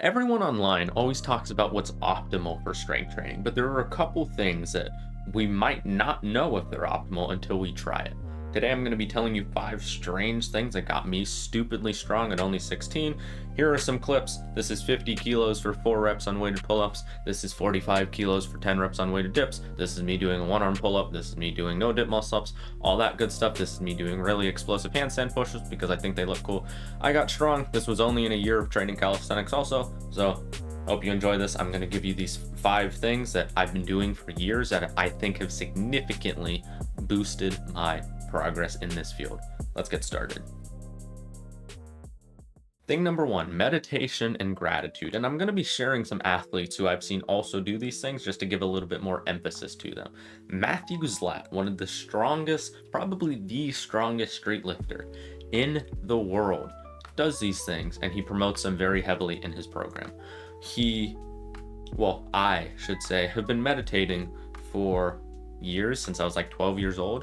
Everyone online always talks about what's optimal for strength training, but there are a couple things that we might not know if they're optimal until we try it. Today, I'm going to be telling you 5 strange things that got me stupidly strong at only 16. Here are some clips. This is 50 kilos for 4 reps on weighted pull-ups. This is 45 kilos for 10 reps on weighted dips. This is me doing a 1-arm pull-up. This is me doing no dip muscle-ups. All that good stuff. This is me doing really explosive handstand push-ups because I think they look cool. I got strong. This was only in a year of training calisthenics also. So hope you enjoy this. I'm going to give you these 5 things that I've been doing for years that I think have significantly boosted my progress in this field. Let's get started. Thing number 1, meditation and gratitude. And I'm going to be sharing some athletes who I've seen also do these things just to give a little bit more emphasis to them. Matthew Zlat, one of the strongest, probably the strongest straight lifter in the world, does these things and he promotes them very heavily in his program. I should say, have been meditating for years, since I was like 12 years old.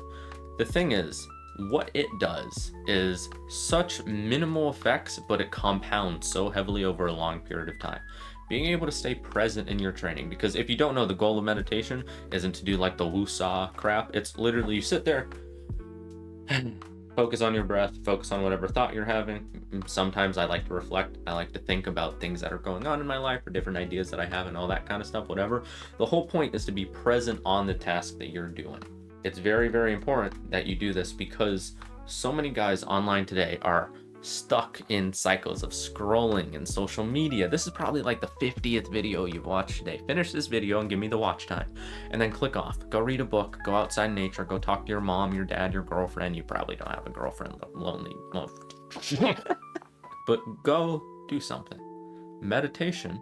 The thing is, what it does is such minimal effects, but it compounds so heavily over a long period of time. Being able to stay present in your training, because if you don't know, the goal of meditation isn't to do like the woo-saw crap. It's literally you sit there and focus on your breath, focus on whatever thought you're having. Sometimes I like to reflect. I like to think about things that are going on in my life or different ideas that I have and all that kind of stuff, whatever. The whole point is to be present on the task that you're doing. It's very, very important that you do this because so many guys online today are stuck in cycles of scrolling and social media. This is probably like the 50th video you've watched today. Finish this video and give me the watch time, and then click off. Go read a book, go outside in nature, go talk to your mom, your dad, your girlfriend. You probably don't have a girlfriend, lonely. But go do something. Meditation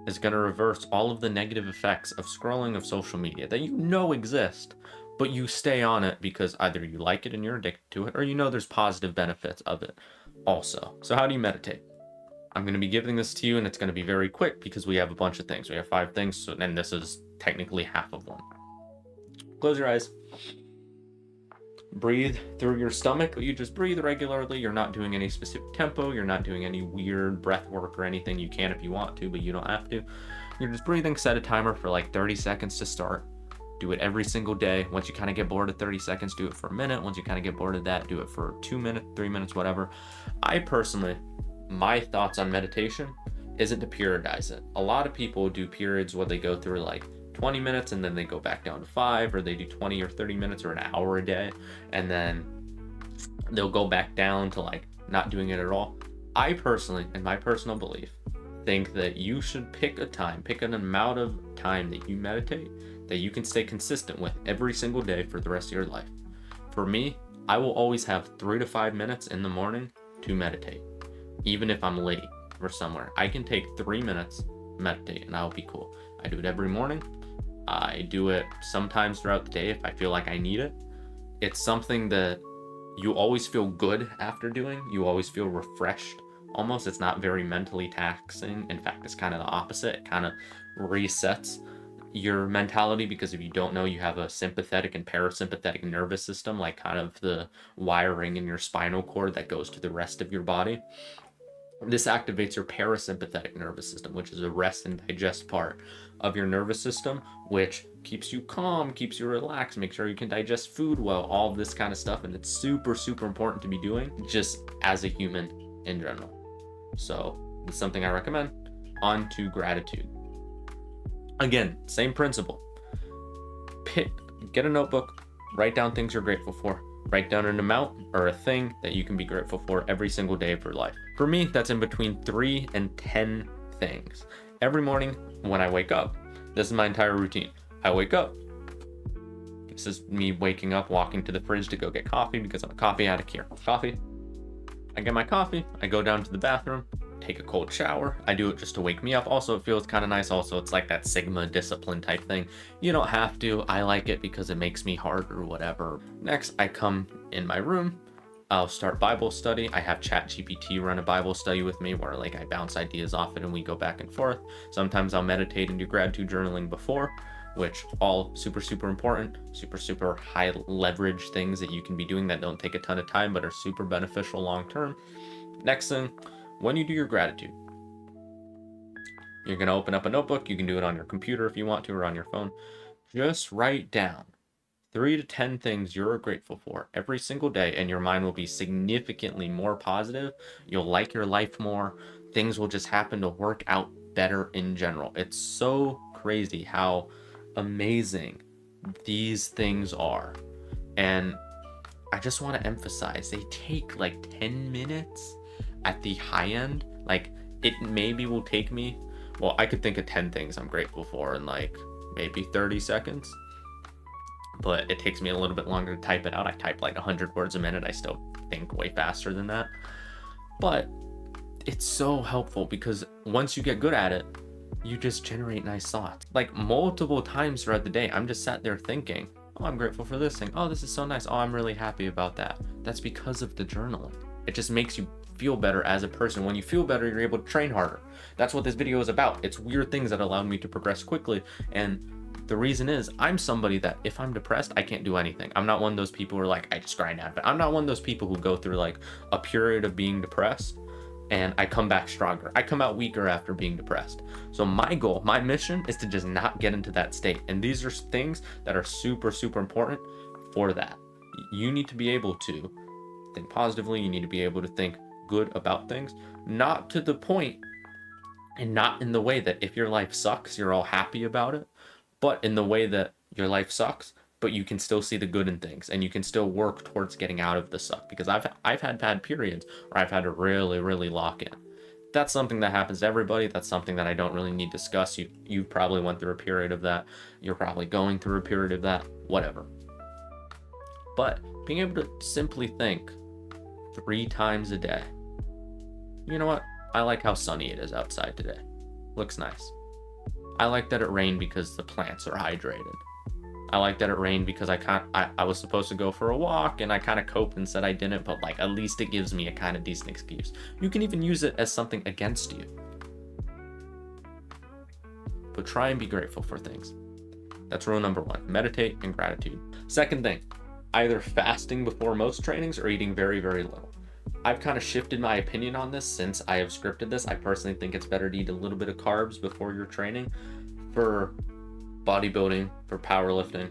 is going to reverse all of the negative effects of scrolling of social media that you know exist, but you stay on it because either you like it and you're addicted to it, or you know there's positive benefits of it also. So how do you meditate? I'm going to be giving this to you, and it's going to be very quick because we have a bunch of things. We have 5 things, and this is technically half of one. Close your eyes. Breathe through your stomach. You just breathe regularly. You're not doing any specific tempo. You're not doing any weird breath work or anything. You can if you want to, but you don't have to. You're just breathing. Set a timer for like 30 seconds to start. Do it every single day. Once you kind of get bored of 30 seconds, do it for a minute. Once you kind of get bored of that, do it for 2 minutes, 3 minutes, whatever. I personally, my thoughts on meditation isn't to periodize it. A lot of people do periods where they go through like 20 minutes and then they go back down to 5, or they do 20 or 30 minutes or an hour a day, and then they'll go back down to like not doing it at all. I personally, in my personal belief, think that you should pick an amount of time that you meditate that you can stay consistent with every single day for the rest of your life. For me, I will always have 3 to 5 minutes in the morning to meditate. Even if I'm late or somewhere, I can take 3 minutes, meditate, and I'll be cool. I do it every morning. I do it sometimes throughout the day if I feel like I need it. It's something that you always feel good after doing. You always feel refreshed almost. It's not very mentally taxing. In fact, it's kind of the opposite. It kind of resets your mentality, because if you don't know, you have a sympathetic and parasympathetic nervous system, like kind of the wiring in your spinal cord that goes to the rest of your body. This activates your parasympathetic nervous system, which is a rest and digest part of your nervous system, which keeps you calm, keeps you relaxed, make sure you can digest food well, all of this kind of stuff. And it's super, super important to be doing just as a human in general. So it's something I recommend. On to gratitude. Again, same principle. Get a notebook, write down things you're grateful for. Write down an amount or a thing that you can be grateful for every single day of your life. For me, that's in between 3 and 10 things. Every morning when I wake up, this is my entire routine. I wake up. This is me waking up, walking to the fridge to go get coffee because I'm a coffee addict here. Coffee. I get my coffee. I go down to the bathroom, take a cold shower. I do it just to wake me up. Also, it feels kind of nice. Also, it's like that Sigma discipline type thing. You don't have to. I like it because it makes me harder or whatever. Next, I come in my room. I'll start Bible study. I have ChatGPT run a Bible study with me where like I bounce ideas off it and we go back and forth. Sometimes I'll meditate and do gratitude journaling before, which all super, super important, super, super high leverage things that you can be doing that don't take a ton of time, but are super beneficial long term. Next thing, when you do your gratitude, You're going to open up a notebook. You can do it on your computer if you want to, or on your phone. Just write down 3 to 10 things you're grateful for every single day, and your mind will be significantly more positive. You'll like your life more. Things will just happen to work out better in general. It's so crazy how amazing these things are. And I just want to emphasize, they take like 10 minutes at the high end. Like, it maybe will take me, well, I could think of 10 things I'm grateful for in like maybe 30 seconds. But it takes me a little bit longer to type it out. I type like 100 words a minute. I still think way faster than that. But it's so helpful because once you get good at it, you just generate nice thoughts. Like multiple times throughout the day, I'm just sat there thinking, oh, I'm grateful for this thing. Oh, this is so nice. Oh, I'm really happy about that. That's because of the journaling. It just makes you feel better as a person. When you feel better, you're able to train harder. That's what this video is about. It's weird things that allowed me to progress quickly. And the reason is I'm somebody that if I'm depressed, I can't do anything. I'm not one of those people who are like, I just grind out of it. I'm not one of those people who go through like a period of being depressed and I come back stronger. I come out weaker after being depressed. So my goal, my mission is to just not get into that state. And these are things that are super, super important for that. You need to be able to think positively. You need to be able to think good about things, not to the point and not in the way that if your life sucks, you're all happy about it, but in the way that your life sucks, but you can still see the good in things and you can still work towards getting out of the suck. Because I've had bad periods where I've had to really, really lock in. That's something that happens to everybody. That's something that I don't really need to discuss. You probably went through a period of that. You're probably going through a period of that, whatever. But being able to simply think 3 times a day, you know what? I like how sunny it is outside today. Looks nice. I like that it rained because the plants are hydrated. I like that it rained because I was supposed to go for a walk and I kind of coped and said I didn't, but like at least it gives me a kind of decent excuse. You can even use it as something against you. But try and be grateful for things. That's rule number 1. Meditate and gratitude. Second thing, either fasting before most trainings or eating very, very little. I've kind of shifted my opinion on this since I have scripted this. I personally think it's better to eat a little bit of carbs before your training. For bodybuilding, for powerlifting,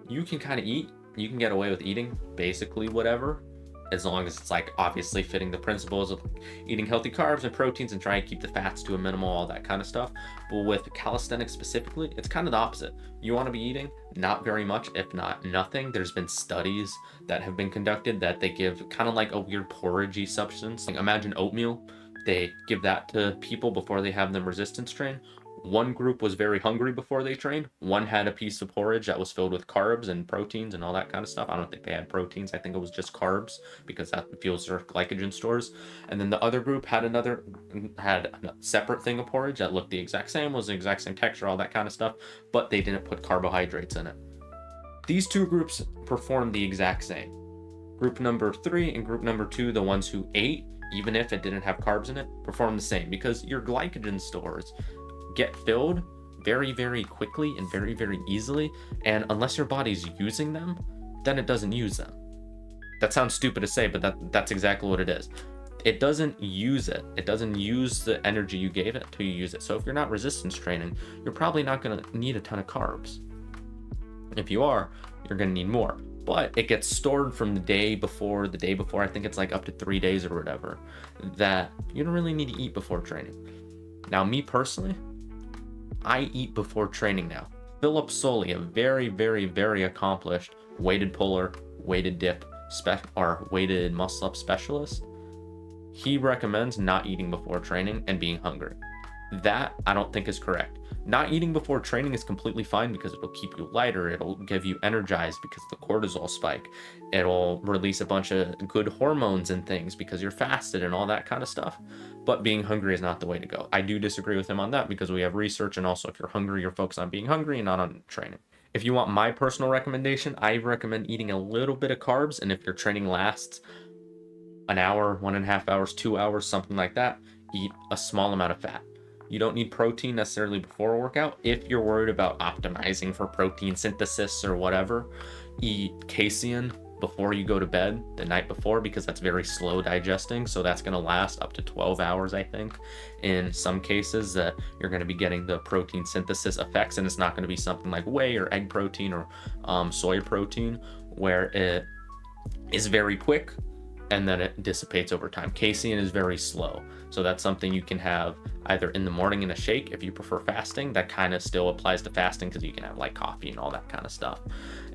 you can kind of eat. You can get away with eating basically whatever, as long as it's like obviously fitting the principles of eating healthy carbs and proteins and trying to keep the fats to a minimal, all that kind of stuff. But with calisthenics specifically, it's kind of the opposite. You want to be eating not very much, if not nothing. There's been studies that have been conducted that they give kind of like a weird porridgey substance. Like imagine oatmeal. They give that to people before they have them resistance train. One group was very hungry before they trained. One had a piece of porridge that was filled with carbs and proteins and all that kind of stuff. I don't think they had proteins. I think it was just carbs because that fuels their glycogen stores. And then the other group had a separate thing of porridge that looked the exact same, was the exact same texture, all that kind of stuff, but they didn't put carbohydrates in it. These 2 groups performed the exact same. Group number 3 and group number 2, the ones who ate, even if it didn't have carbs in it, performed the same because your glycogen stores get filled very, very quickly and very, very easily. And unless your body's using them, then it doesn't use them. That sounds stupid to say, but that's exactly what it is. It doesn't use it. It doesn't use the energy you gave it till you use it. So if you're not resistance training, you're probably not going to need a ton of carbs. If you are, you're going to need more. But it gets stored from the day before, I think it's like up to 3 days or whatever, that you don't really need to eat before training. Now, me personally, I eat before training now. Pullups Solely, a very, very, very accomplished weighted puller, weighted dip, or weighted muscle up specialist, he recommends not eating before training and being hungry. That I don't think is correct. Not eating before training is completely fine because it'll keep you lighter. It'll give you energized because of the cortisol spike. It'll release a bunch of good hormones and things because you're fasted and all that kind of stuff. But being hungry is not the way to go. I do disagree with him on that because we have research, and also if you're hungry, you're focused on being hungry and not on training. If you want my personal recommendation, I recommend eating a little bit of carbs, and if your training lasts an hour, 1.5 hours, 2 hours, something like that, eat a small amount of fat. You don't need protein necessarily before a workout. If you're worried about optimizing for protein synthesis or whatever, eat casein before you go to bed the night before, because that's very slow digesting. So that's going to last up to 12 hours, I think, in some cases, that you're going to be getting the protein synthesis effects. And it's not going to be something like whey or egg protein or soy protein, where it is very quick and then it dissipates over time. Casein is very slow. So that's something you can have either in the morning in a shake if you prefer fasting. That kind of still applies to fasting, because you can have like coffee and all that kind of stuff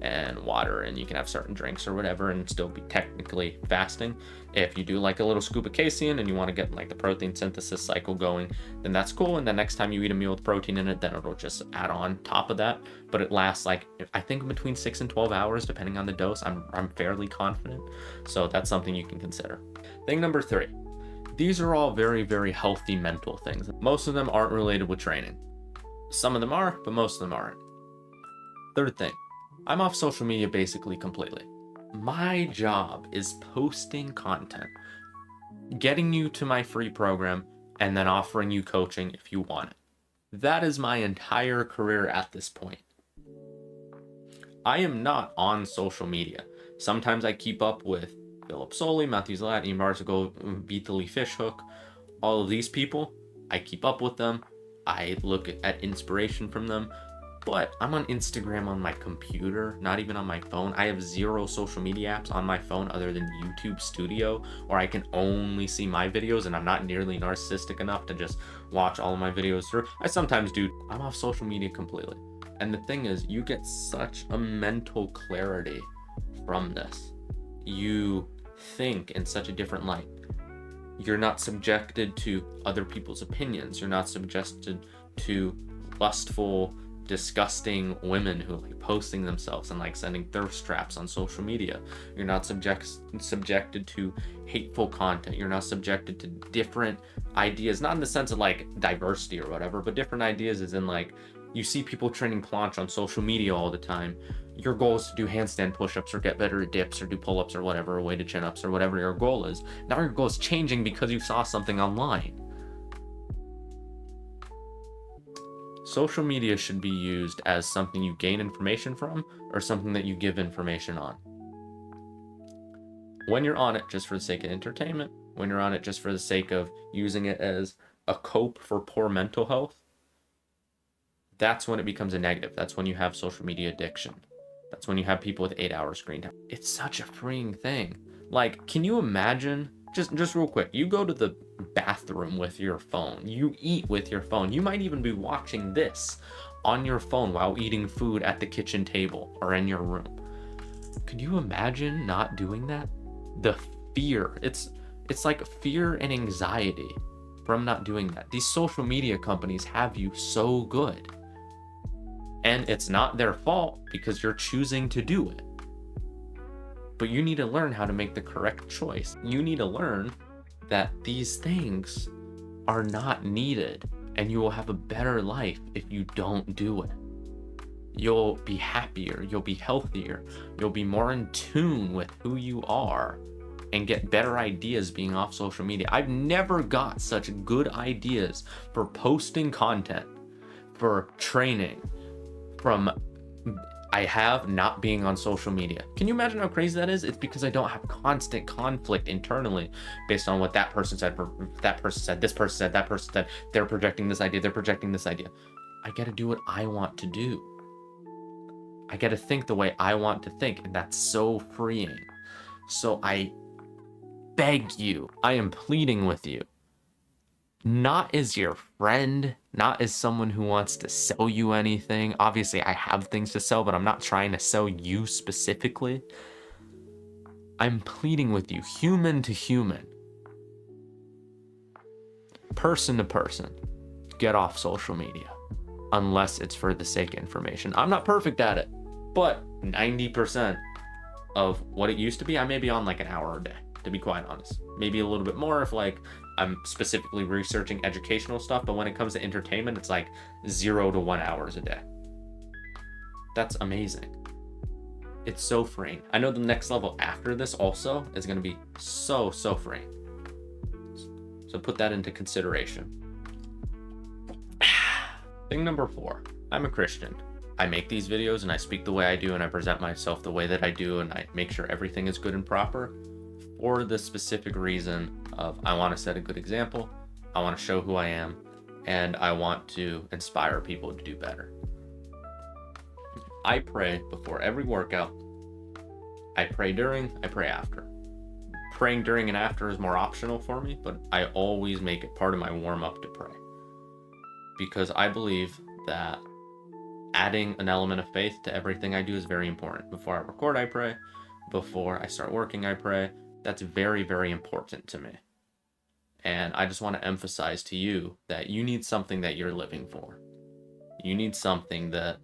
and water, and you can have certain drinks or whatever and still be technically fasting. If you do like a little scoop of casein and you want to get like the protein synthesis cycle going, then that's cool. And the next time you eat a meal with protein in it, then it'll just add on top of that. But it lasts like, I think between 6 and 12 hours, depending on the dose. I'm fairly confident. So that's something you can consider. Thing number 3. These are all very, very healthy mental things. Most of them aren't related with training. Some of them are, but most of them aren't. Third thing, I'm off social media basically completely. My job is posting content, getting you to my free program, and then offering you coaching if you want it. That is my entire career at this point. I am not on social media. Sometimes I keep up with Pullups, Matthew Zlat, Ian Barsico, Vitaly Fishhook, all of these people. I keep up with them. I look at inspiration from them. But I'm on Instagram on my computer, not even on my phone. I have 0 social media apps on my phone other than YouTube Studio, where I can only see my videos, and I'm not nearly narcissistic enough to just watch all of my videos through. I sometimes do. I'm off social media completely. And the thing is, you get such a mental clarity from this. You think in such a different light. You're not subjected to other people's opinions. You're not subjected to lustful, disgusting women who are like posting themselves and like sending thirst traps on social media. You're not subjected to hateful content. You're not subjected to different ideas, not in the sense of like diversity or whatever, but different ideas as in like, you see people training planche on social media all the time. Your goal is to do handstand push-ups or get better at dips or do pull-ups or whatever, or weighted chin-ups or whatever your goal is. Now your goal is changing because you saw something online. Social media should be used as something you gain information from or something that you give information on. When you're on it just for the sake of entertainment, when you're on it just for the sake of using it as a cope for poor mental health, that's when it becomes a negative. That's when you have social media addiction. That's when you have people with 8 hours screen time. It's such a freeing thing. Like, can you imagine, just real quick, you go to the bathroom with your phone, you eat with your phone, you might even be watching this on your phone while eating food at the kitchen table or in your room. Could you imagine not doing that? The fear, it's like fear and anxiety from not doing that. These social media companies have you so good. And it's not their fault because you're choosing to do it. But you need to learn how to make the correct choice. You need to learn that these things are not needed, and you will have a better life if you don't do it. You'll be happier, you'll be healthier, you'll be more in tune with who you are, and get better ideas being off social media. I've never got such good ideas for posting content, for training, from I have not being on social media. Can you imagine how crazy that is? It's because I don't have constant conflict internally based on what that person said, that person said, this person said, that person said, they're projecting this idea, they're projecting this idea. I get to do what I want to do. I get to think the way I want to think, and that's so freeing. So I beg you, I am pleading with you, not as your friend, not as someone who wants to sell you anything. Obviously, I have things to sell, but I'm not trying to sell you specifically. I'm pleading with you, human to human, person to person, get off social media, unless it's for the sake of information. I'm not perfect at it, but 90% of what it used to be, I may be on like an hour a day, to be quite honest. Maybe a little bit more if like I'm specifically researching educational stuff, but when it comes to entertainment, it's like 0 to 1 hours a day. That's amazing. It's so freeing. I know the next level after this also is going to be so freeing. So put that into consideration. Thing number 4, I'm a Christian. I make these videos and I speak the way I do and I present myself the way that I do and I make sure everything is good and proper for the specific reason of I want to set a good example, I want to show who I am, and I want to inspire people to do better. I pray before every workout. I pray during, I pray after. Praying during and after is more optional for me, but I always make it part of my warm-up to pray. Because I believe that adding an element of faith to everything I do is very important. Before I record, I pray. Before I start working, I pray. That's very, very important to me. And I just want to emphasize to you that you need something that you're living for. You need something that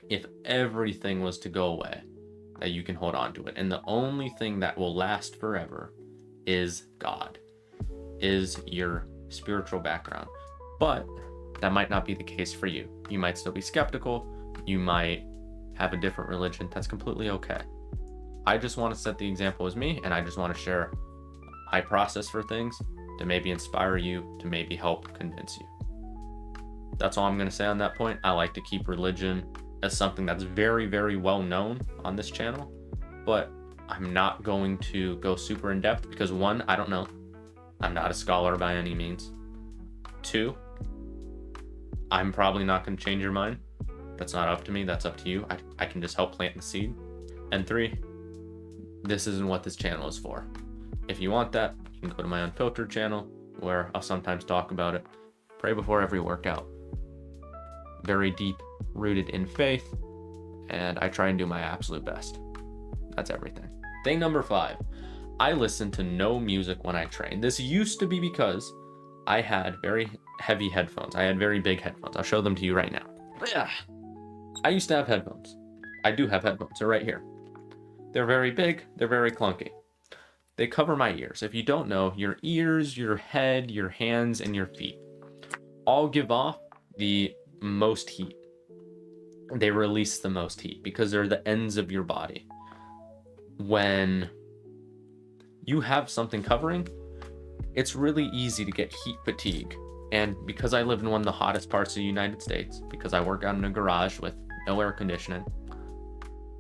if everything was to go away, that you can hold on to it. And the only thing that will last forever is God, is your spiritual background. But that might not be the case for you. You might still be skeptical. You might have a different religion. That's completely okay. I just want to set the example as me, and I just want to share my process for things to maybe inspire you, to maybe help convince you. That's all I'm going to say on that point. I like to keep religion as something that's very, very well known on this channel, but I'm not going to go super in depth because one, I don't know. I'm not a scholar by any means. Two, I'm probably not going to change your mind. That's not up to me. That's up to you. I can just help plant the seed. And three, this isn't what this channel is for. If you want that, you can go to my unfiltered channel where I'll sometimes talk about it. Pray before every workout. Very deep rooted in faith, and I try and do my absolute best. That's everything. Thing number 5, I listen to no music when I train. This used to be because I had very heavy headphones. I had very big headphones. I'll show them to you right now. I used to have headphones. I do have headphones. They're right here. They're very big. They're very clunky. They cover my ears. If you don't know, your ears, your head, your hands, and your feet all give off the most heat. They release the most heat because they're the ends of your body. When you have something covering, it's really easy to get heat fatigue. And because I live in one of the hottest parts of the United States, because I work out in a garage with no air conditioning,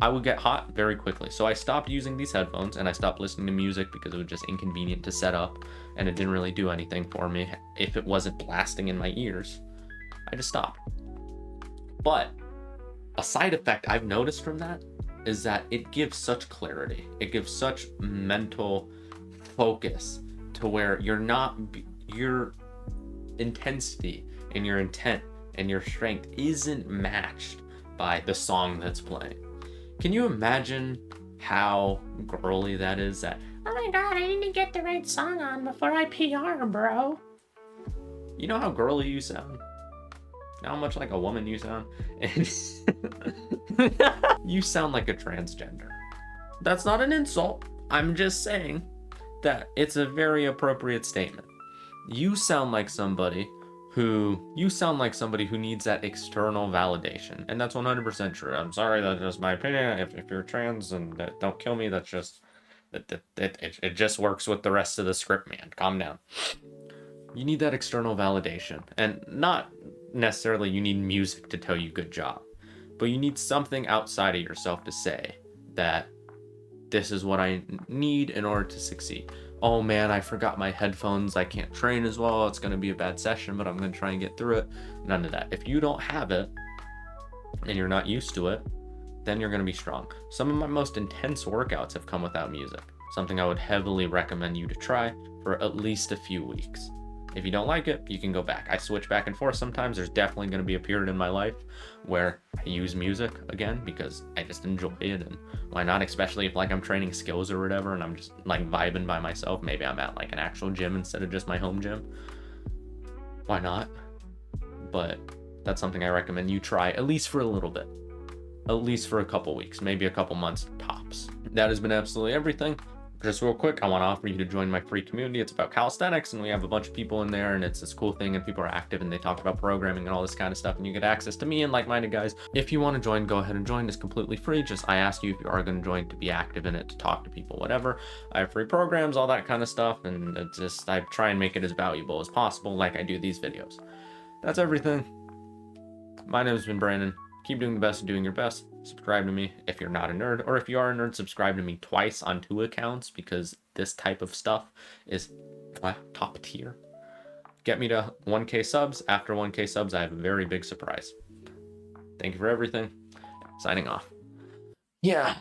I would get hot very quickly. So I stopped using these headphones and I stopped listening to music because it was just inconvenient to set up and it didn't really do anything for me if it wasn't blasting in my ears. I just stopped. But a side effect I've noticed from that is that it gives such clarity. It gives such mental focus to where your intensity and your intent and your strength isn't matched by the song that's playing. Can you imagine how girly that is? That, oh my god, I need to get the right song on before I PR, bro. You know how girly you sound? How much like a woman you sound? And you sound like a transgender. That's not an insult. I'm just saying that it's a very appropriate statement. You sound like somebody who needs that external validation. And that's 100% true. I'm sorry, that's just my opinion. If you're trans and don't kill me, that's just, it just works with the rest of the script, man. Calm down. You need that external validation. And not necessarily you need music to tell you good job, but you need something outside of yourself to say that this is what I need in order to succeed. Oh man, I forgot my headphones. I can't train as well. It's going to be a bad session, but I'm going to try and get through it. None of that. If you don't have it and you're not used to it, then you're going to be strong. Some of my most intense workouts have come without music. Something I would heavily recommend you to try for at least a few weeks. If you don't like it, you can go back. I switch back and forth sometimes. There's definitely going to be a period in my life where I use music again because I just enjoy it, and why not? Especially if like I'm training skills or whatever and I'm just like vibing by myself. Maybe I'm at like an actual gym instead of just my home gym. Why not? But that's something I recommend you try at least for a little bit. At least for a couple weeks, maybe a couple months tops. That has been absolutely everything. Just real quick, I want to offer you to join my free community. It's about calisthenics, and we have a bunch of people in there, and it's this cool thing, and people are active, and they talk about programming and all this kind of stuff, and you get access to me and like-minded guys. If you want to join, go ahead and join. It's completely free. Just I ask you if you are going to join to be active in it, to talk to people, whatever. I have free programs, all that kind of stuff, and it's just I try and make it as valuable as possible, like I do these videos. That's everything. My name has been Brandon. Keep doing the best and doing your best. Subscribe to me if you're not a nerd, or if you are a nerd, subscribe to me twice on 2 accounts, because this type of stuff is top tier. Get me to 1K subs. After 1K subs, I have a very big surprise. Thank you for everything. Signing off. Yeah.